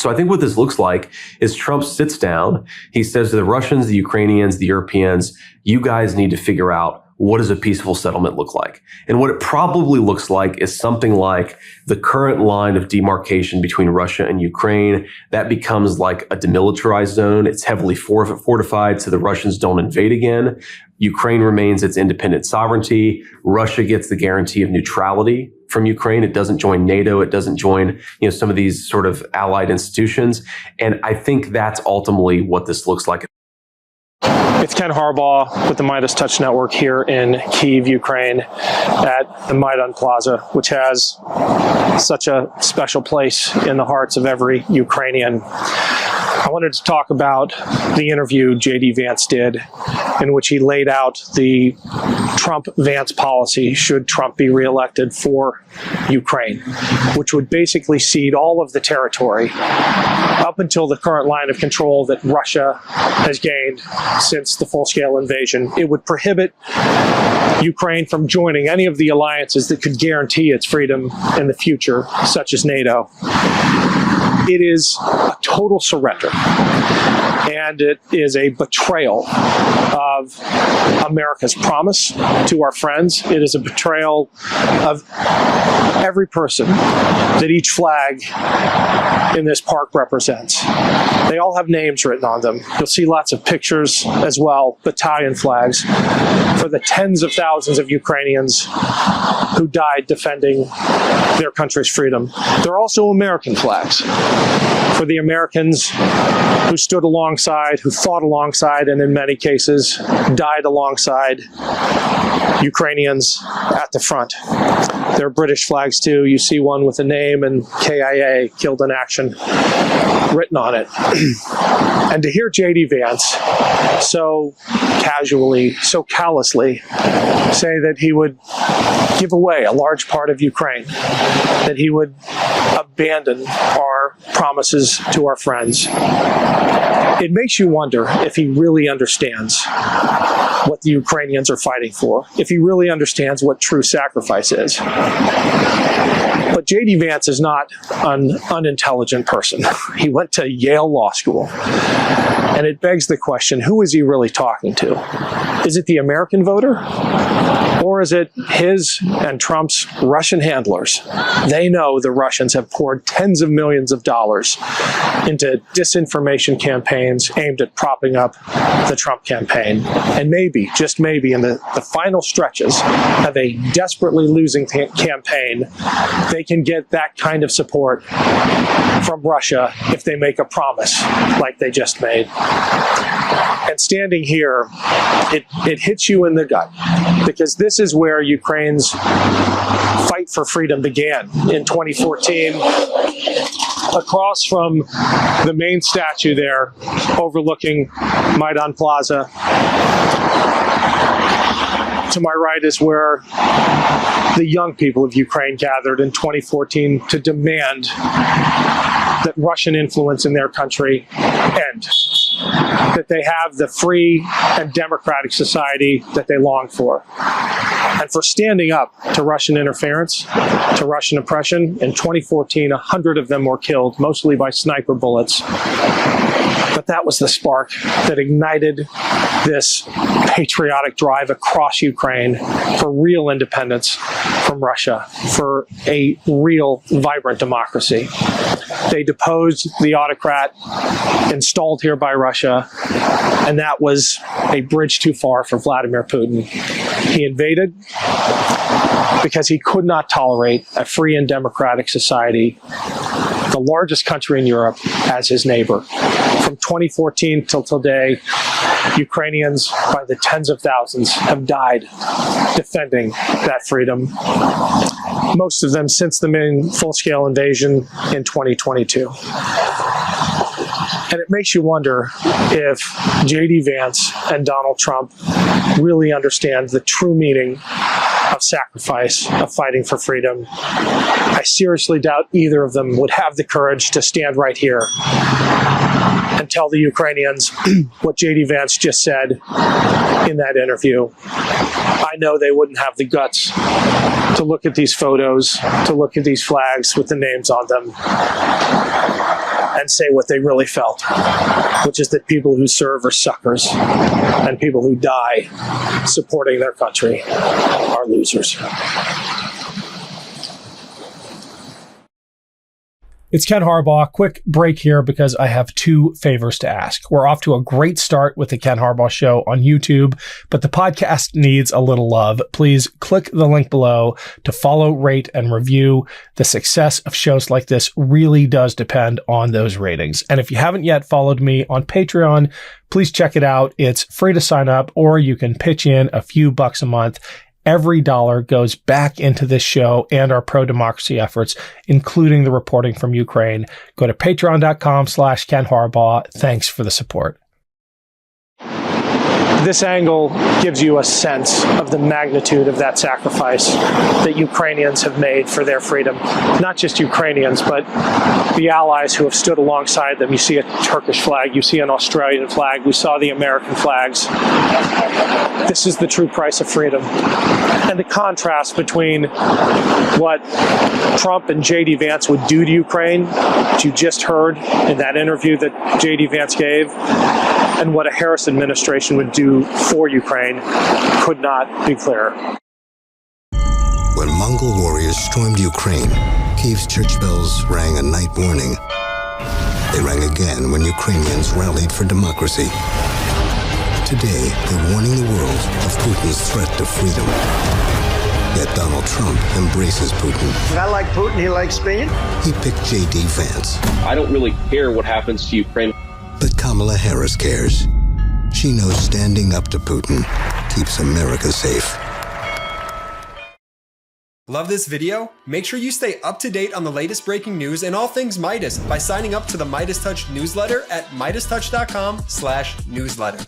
So I think what this looks like is Trump sits down. He says to the Russians, the Ukrainians, the Europeans, you guys need to figure out, what does a peaceful settlement look like? And what it probably looks like is something like the current line of demarcation between Russia and Ukraine. That becomes like a demilitarized zone. It's heavily fortified so the Russians don't invade again. Ukraine remains its independent sovereignty. Russia gets the guarantee of neutrality from Ukraine. It doesn't join NATO. It doesn't join, some of these sort of allied institutions. And I think that's ultimately what this looks like. It's Ken Harbaugh with the MeidasTouch Network here in Kyiv, Ukraine, at the Maidan Plaza, which has such a special place in the hearts of every Ukrainian. I wanted to talk about the interview J.D. Vance did, in which he laid out the Trump-Vance policy should Trump be reelected for Ukraine, which would basically cede all of the territory up until the current line of control that Russia has gained since the full-scale invasion. It would prohibit Ukraine from joining any of the alliances that could guarantee its freedom in the future, such as NATO. It is a total surrender, and it is a betrayal of America's promise to our friends. It is a betrayal of every person that each flag in this park represents. They all have names written on them. You'll see lots of pictures as well, battalion flags, for the tens of thousands of Ukrainians who died defending their country's freedom. There are also American flags for the Americans who stood alongside, who fought alongside, and in many cases died alongside Ukrainians at the front. There are British flags too. You see one with a name and KIA, killed in action, written on it. And to hear J.D. Vance so casually, so callously say that he would give away a large part of Ukraine, that he would abandon our promises to our friends, it makes you wonder if he really understands what the Ukrainians are fighting for, if he really understands what true sacrifice is. But J.D. Vance is not an unintelligent person. He went to Yale Law School. And it begs the question, who is he really talking to? Is it the American voter? Or is it his and Trump's Russian handlers? They know the Russians have poured tens of millions of dollars into disinformation campaigns aimed at propping up the Trump campaign. And maybe, just maybe, in the final stretches of a desperately losing campaign, they can get that kind of support from Russia if they make a promise like they just made. And standing here, it hits you in the gut, because this is where Ukraine's fight for freedom began in 2014. Across from the main statue there, overlooking Maidan Plaza, to my right is where the young people of Ukraine gathered in 2014 to demand that Russian influence in their country end, that they have the free and democratic society that they long for. And for standing up to Russian interference, to Russian oppression, in 2014, 100 of them were killed, mostly by sniper bullets. But that was the spark that ignited this patriotic drive across Ukraine for real independence from Russia, for a real, vibrant democracy. They deposed the autocrat installed here by Russia, and that was a bridge too far for Vladimir Putin. He invaded because he could not tolerate a free and democratic society, the largest country in Europe, as his neighbor. From 2014 till today, Ukrainians, by the tens of thousands, have died defending that freedom, most of them since the main full-scale invasion in 2022. And it makes you wonder if J.D. Vance and Donald Trump really understand the true meaning of sacrifice, of fighting for freedom. I seriously doubt either of them would have the courage to stand right here and tell the Ukrainians what J.D. Vance just said in that interview. I know they wouldn't have the guts to look at these photos, to look at these flags with the names on them, and say what they really felt, which is that people who serve are suckers and people who die supporting their country are losers. It's Ken Harbaugh. Quick break here because I have two favors to ask. We're off to a great start with the Ken Harbaugh Show on YouTube, but the podcast needs a little love. Please click the link below to follow, rate, and review. The success of shows like this really does depend on those ratings. And if you haven't yet followed me on Patreon, please check it out. It's free to sign up, or you can pitch in a few bucks a month. Every dollar goes back into this show and our pro-democracy efforts, including the reporting from Ukraine. Go to patreon.com/Ken Harbaugh. Thanks for the support. This angle gives you a sense of the magnitude of that sacrifice that Ukrainians have made for their freedom. Not just Ukrainians, but the allies who have stood alongside them. You see a Turkish flag, you see an Australian flag, we saw the American flags. This is the true price of freedom. And the contrast between what Trump and J.D. Vance would do to Ukraine, which you just heard in that interview that J.D. Vance gave, and what a Harris administration would do for Ukraine could not be clearer. When Mongol warriors stormed Ukraine, Kyiv's church bells rang a night warning. They rang again when Ukrainians rallied for democracy. Today, they're warning the world of Putin's threat to freedom. Yet Donald Trump embraces Putin. I like Putin, he likes me. He picked J.D. Vance. I don't really care what happens to Ukraine. But Kamala Harris cares. She knows standing up to Putin keeps America safe. Love this video? Make sure you stay up to date on the latest breaking news and all things Meidas by signing up to the MeidasTouch newsletter at MeidasTouch.com/newsletter.